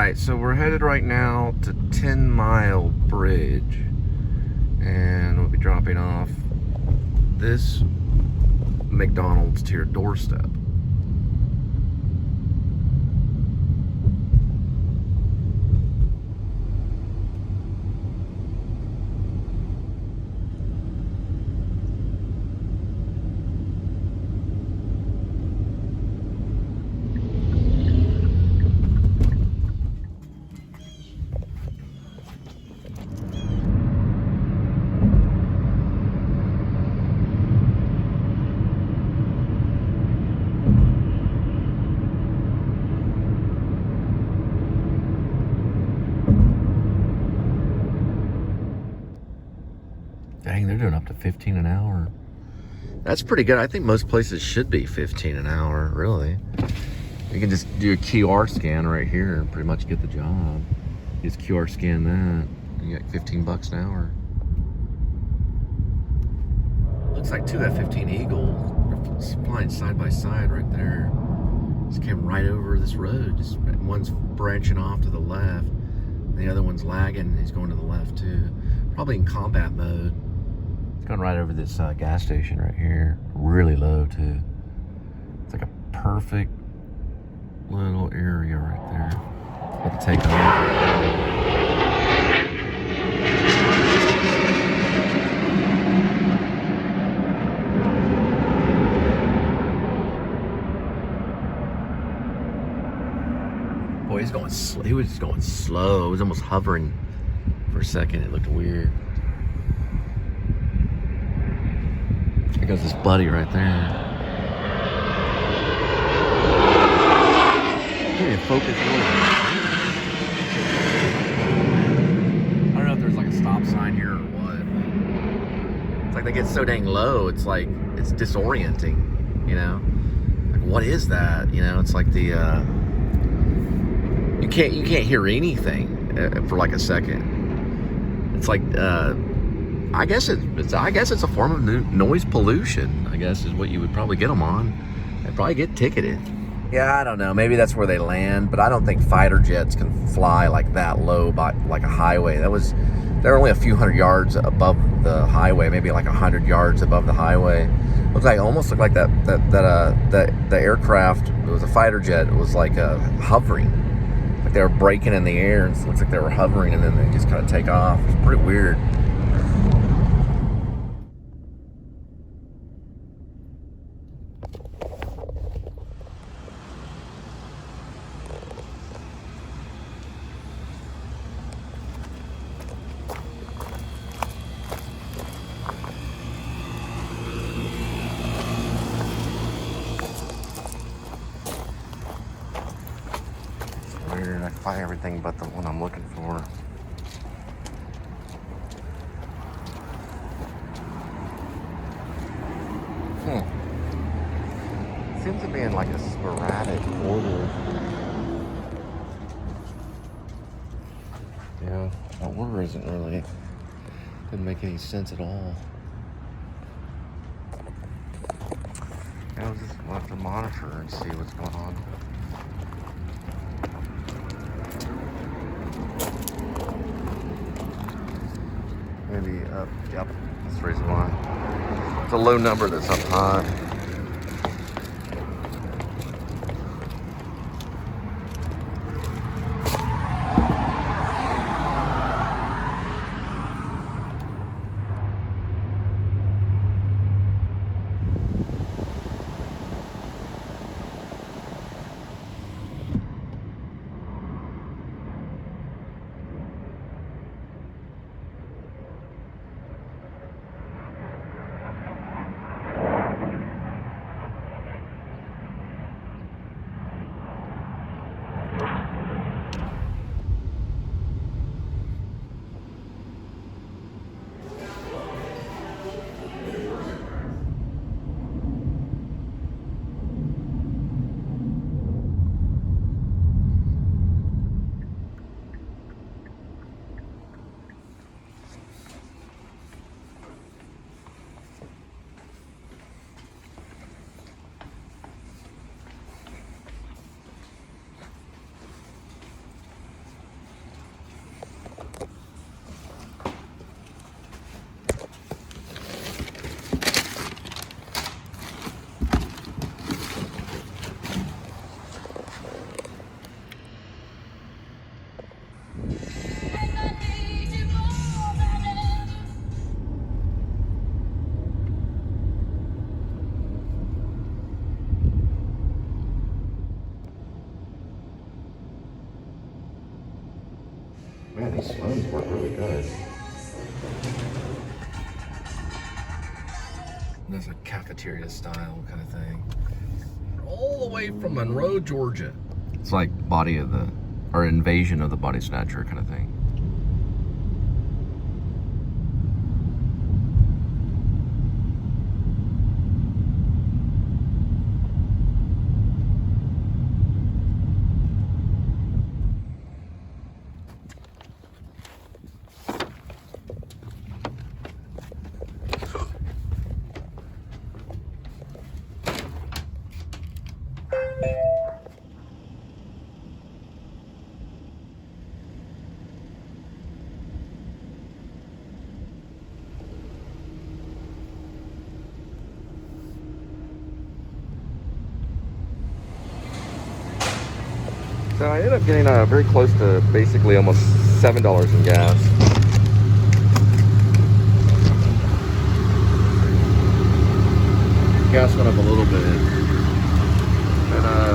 Alright, so we're headed right now to 10 Mile Bridge. And we'll be dropping off this McDonald's to your doorstep. Dang, they're doing up to 15 an hour. That's pretty good. I think most places should be 15 an hour, really. You can just do a QR scan right here and pretty much get the job. You just QR scan that, you get 15 bucks an hour. Looks like two F-15 Eagles are flying side by side right there. Just came right over this road. Just one's branching off to the left, the other one's lagging. He's going to the left too. Probably in combat mode. It's going right over this gas station right here. Really low too. It's like a perfect little area right there. About to take off. Boy, he was just going slow. It was almost hovering for a second. It looked weird. There goes this buddy right there. Can't even focus. I don't know if there's like a stop sign here or what. It's like they get so dang low. It's like it's disorienting. You know, like what is that? You know, it's like the you can't hear anything for like a second. It's like I guess it's a form of noise pollution. I guess is what you would probably get them on. They'd probably get ticketed. Yeah, I don't know. Maybe that's where they land, but I don't think fighter jets can fly like that low by like a highway. They're only a few hundred yards above the highway, maybe like 100 yards above the highway. Almost looked like the aircraft. It was a fighter jet. It was like hovering. They were braking in the air, and it looks like they were hovering, and then they just kind of take off. It's pretty weird. I find everything but the one I'm looking for. Seems to be in like a sporadic order. Yeah, that order didn't make any sense at all. We'll have to monitor and see what's going on. Maybe up, yep, that's the reason why. It's a low number that's up high. phones work really good. That's a cafeteria style kind of thing. All the way from Monroe, Georgia. It's like body of the, or invasion of the body snatcher kind of thing. So I ended up getting very close to basically almost $7 in gas. Gas went up a little bit. And I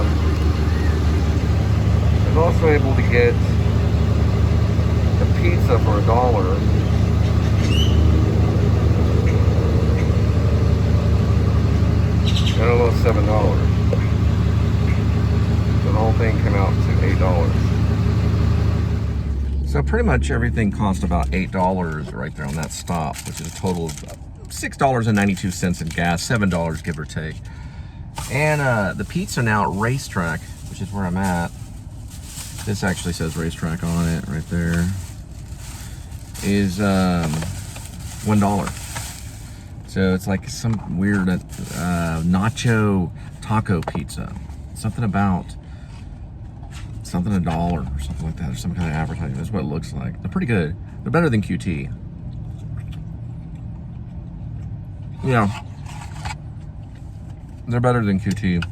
was also able to get a pizza for $1. And almost $7. The whole thing came out to $8. So pretty much everything cost about $8 right there on that stop, which is a total of $6.92 in gas, $7 give or take. And the pizza now at Racetrack, which is where I'm at. This actually says Racetrack on it right there. Is $1. So it's like some weird nacho taco pizza. Something about something $1 or something like that, or some kind of advertising. That's what it looks like. They're pretty good. They're better than QT. Yeah, they're better than QT.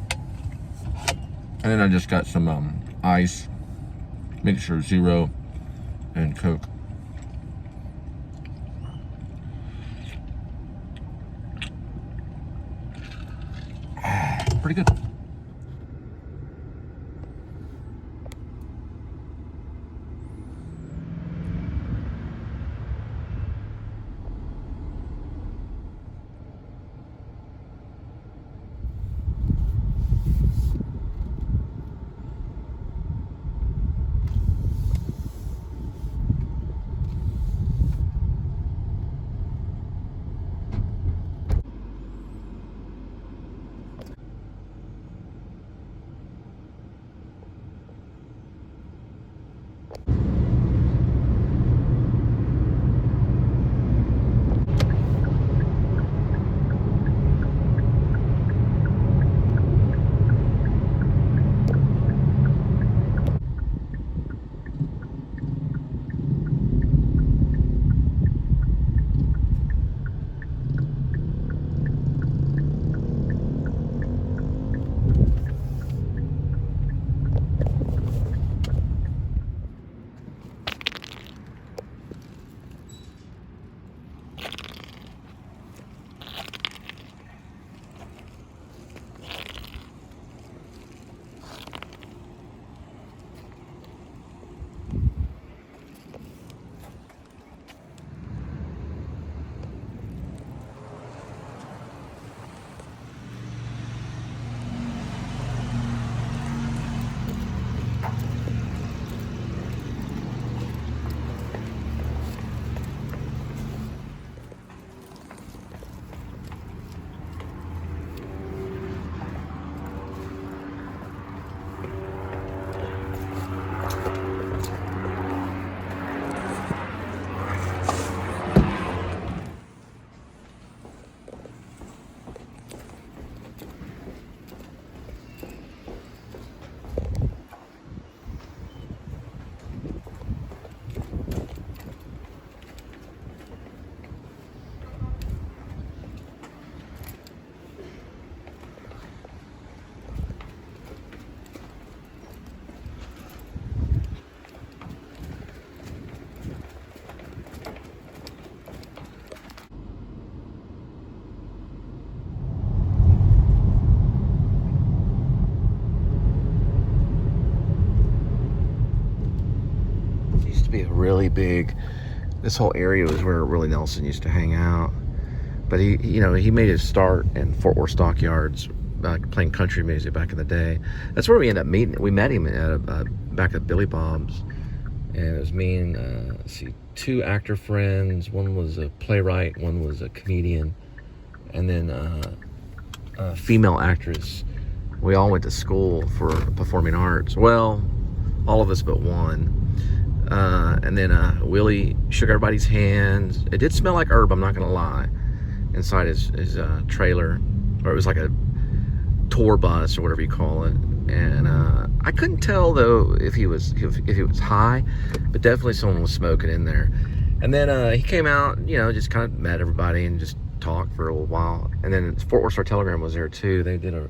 And then I just got some ice, mixture zero, and Coke. Pretty good. really big. This whole area was where Willie Nelson used to hang out. But he made his start in Fort Worth Stockyards, playing country music back in the day. That's where we ended up meeting. We met him back at Billy Bob's, and it was me and two actor friends. One was a playwright, one was a comedian, and then a female actress. We all went to school for performing arts. Well, all of us but one. And then Willie shook everybody's hands. It did smell like herb, I'm not gonna lie, inside his trailer, or it was like a tour bus or whatever you call it. And I couldn't tell though if he was high, but definitely someone was smoking in there. And then he came out, just kind of met everybody and just talked for a little while. And then Fort Worth Star Telegram was there too. They did a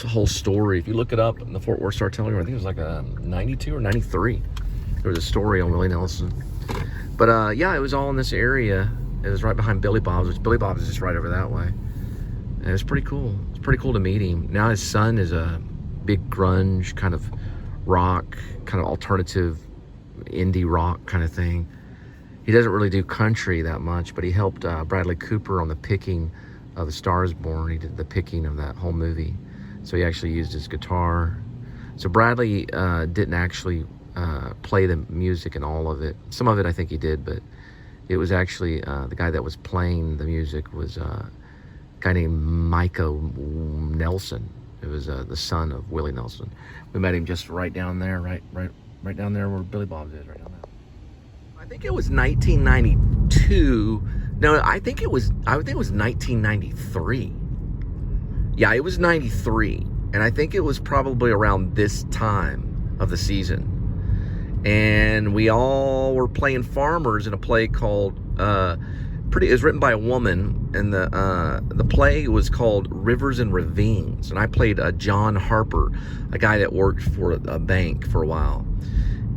whole story. If you look it up in the Fort Worth Star Telegram, I think it was like a 92 or 93. There was a story on Willie Nelson. But yeah, it was all in this area. It was right behind Billy Bob's, which Billy Bob's is just right over that way. And it was pretty cool. It's pretty cool to meet him. Now his son is a big grunge kind of rock, kind of alternative indie rock kind of thing. He doesn't really do country that much, but he helped Bradley Cooper on the picking of A Star Is Born. He did the picking of that whole movie. So he actually used his guitar. So Bradley didn't actually play the music and all of it. Some of it I think he did, but it was actually the guy that was playing the music was a guy named Micah Nelson. It was the son of Willie Nelson. We met him just right down there, right down there where Billy Bob's is, right down there. I think it was 1992. No, I think it was 1993. Yeah, it was 93, and I think it was probably around this time of the season. And we all were playing farmers in a play called it was written by a woman, and the play was called Rivers and Ravines, and I played John Harper, a guy that worked for a bank for a while.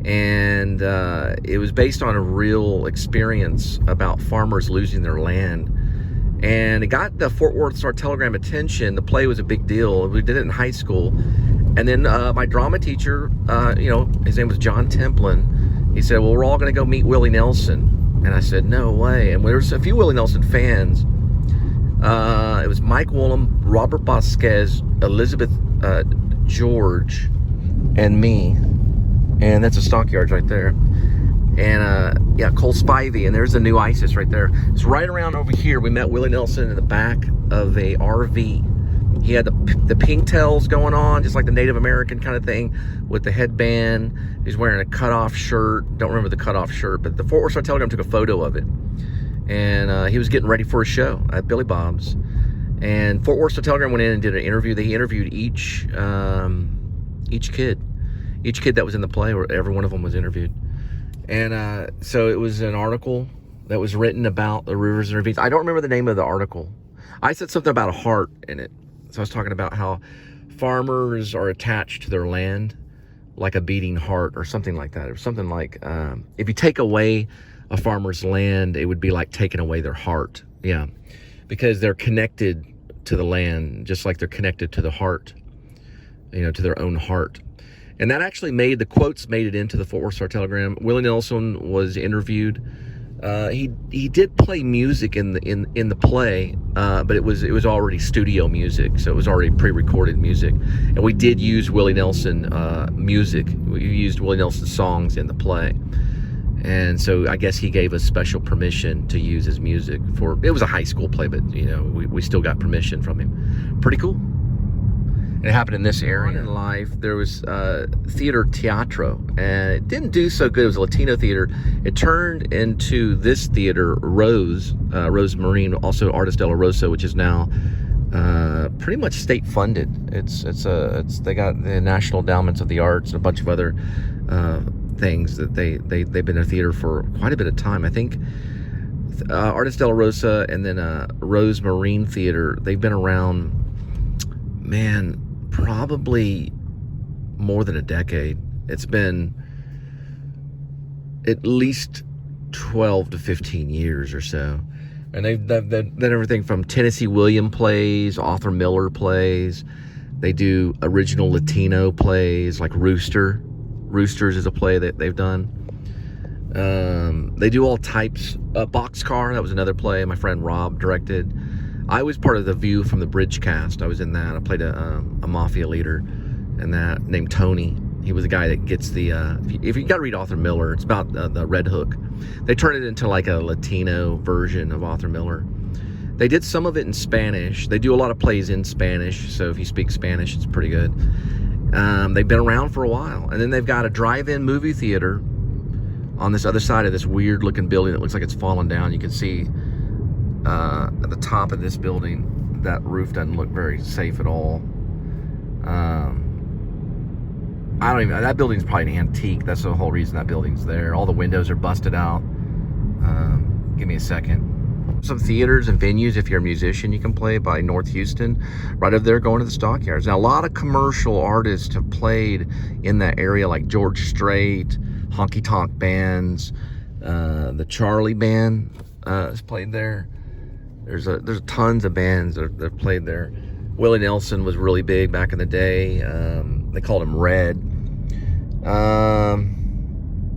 And it was based on a real experience about farmers losing their land. And it got the Fort Worth Star Telegram attention. The play was a big deal. We did it in high school. And then my drama teacher, his name was John Templin. He said, well, we're all going to go meet Willie Nelson. And I said, no way. And there was a few Willie Nelson fans. It was Mike Woolham, Robert Vasquez, Elizabeth George, and me. And that's a Stockyards right there. And yeah, Cole Spivey, and there's the new ISIS right there. It's right around over here. We met Willie Nelson in the back of a RV. He had the pigtails going on, just like the Native American kind of thing, with the headband. He's wearing a cutoff shirt. Don't remember the cutoff shirt, but the Fort Worth Star Telegram took a photo of it. And he was getting ready for a show at Billy Bob's. And Fort Worth Star Telegram went in and did an interview. They interviewed each kid that was in the play, or every one of them was interviewed. And so it was an article that was written about the rivers and ravines. I don't remember the name of the article. I said something about a heart in it. So I was talking about how farmers are attached to their land like a beating heart, or something like that. Or something like, if you take away a farmer's land, it would be like taking away their heart. Yeah, because they're connected to the land, just like they're connected to the heart, to their own heart. And that actually made it into the Fort Worth Star Telegram. Willie Nelson was interviewed. He did play music in the play, but it was already studio music, so it was already pre-recorded music. And we did use Willie Nelson music. We used Willie Nelson songs in the play. And so I guess he gave us special permission to use his music for. It was a high school play, but we still got permission from him. Pretty cool. It happened in this area. In life, there was theater teatro, and it didn't do so good. It was a Latino theater. It turned into this theater, Rose Marine, also Artes de la Rosa, which is now pretty much state funded. They got the National Endowments of the Arts and a bunch of other things that they've been a theater for quite a bit of time. I think Artes de la Rosa and then Rose Marine Theater, they've been around, man, probably more than a decade. It's been at least 12 to 15 years or so. And they've done everything from Tennessee Williams plays, Arthur Miller plays. They do original Latino plays like Roosters is a play that they've done. They do all types. Boxcar, that was another play my friend Rob directed. I was part of the View from the Bridge cast. I was in that. I played a mafia leader in that named Tony. He was the guy that gets the, if you got to read Arthur Miller, it's about the Red Hook. They turned it into like a Latino version of Arthur Miller. They did some of it in Spanish. They do a lot of plays in Spanish, so if you speak Spanish, it's pretty good. They've been around for a while. And then they've got a drive-in movie theater on this other side of this weird-looking building that looks like it's fallen down. You can see at the top of this building, that roof doesn't look very safe at all. I don't even, that building's probably an antique. That's the whole reason that building's there. All the windows are busted out. Give me a second. Some theaters and venues, if you're a musician, you can play by North Houston, right over there going to the Stockyards. Now, a lot of commercial artists have played in that area, like George Strait, Honky Tonk Bands, the Charlie Band has played there. There's tons of bands that have played there. Willie Nelson was really big back in the day. They called him Red.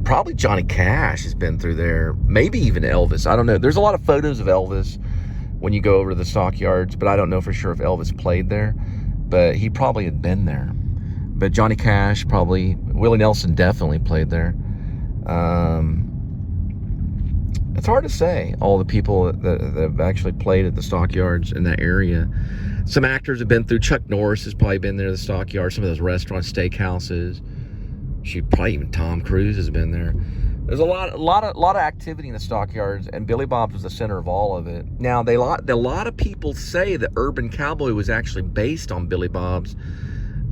Probably Johnny Cash has been through there. Maybe even Elvis. I don't know. There's a lot of photos of Elvis when you go over to the Stockyards, but I don't know for sure if Elvis played there. But he probably had been there. But Johnny Cash probably. Willie Nelson definitely played there. It's hard to say, all the people that have actually played at the Stockyards in that area. Some actors have been through. Chuck Norris has probably been there at the Stockyards. Some of those restaurants, steakhouses. Probably even Tom Cruise has been there. There's a lot of activity in the Stockyards, and Billy Bob's was the center of all of it. Now, a lot of people say that Urban Cowboy was actually based on Billy Bob's,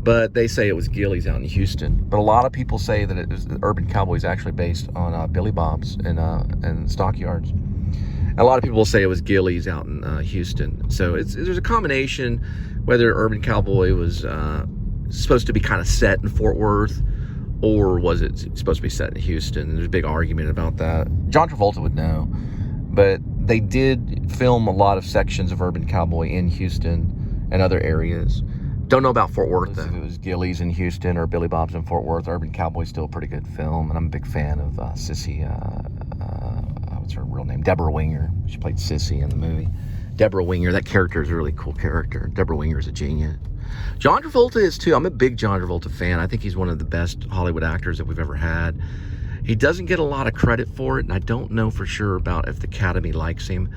but they say it was Gilley's out in Houston. But a lot of people say that Urban Cowboy is actually based on Billy Bob's and Stockyards. And a lot of people say it was Gilley's out in Houston. So there's a combination, whether Urban Cowboy was supposed to be kind of set in Fort Worth, or was it supposed to be set in Houston? There's a big argument about that. John Travolta would know. But they did film a lot of sections of Urban Cowboy in Houston and other areas. Don't know about Fort Worth, though. If it was Gilley's in Houston or Billy Bob's in Fort Worth, Urban Cowboy's still a pretty good film. And I'm a big fan of Sissy, what's her real name? Deborah Winger. She played Sissy in the movie. Deborah Winger, that character is a really cool character. Deborah Winger is a genius. John Travolta is too. I'm a big John Travolta fan. I think he's one of the best Hollywood actors that we've ever had. He doesn't get a lot of credit for it, and I don't know for sure about if the Academy likes him,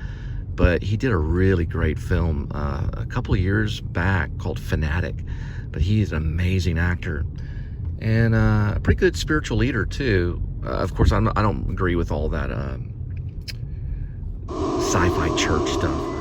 but he did a really great film a couple of years back called Fanatic. But he's an amazing actor and a pretty good spiritual leader too. Of course, I don't agree with all that sci-fi church stuff.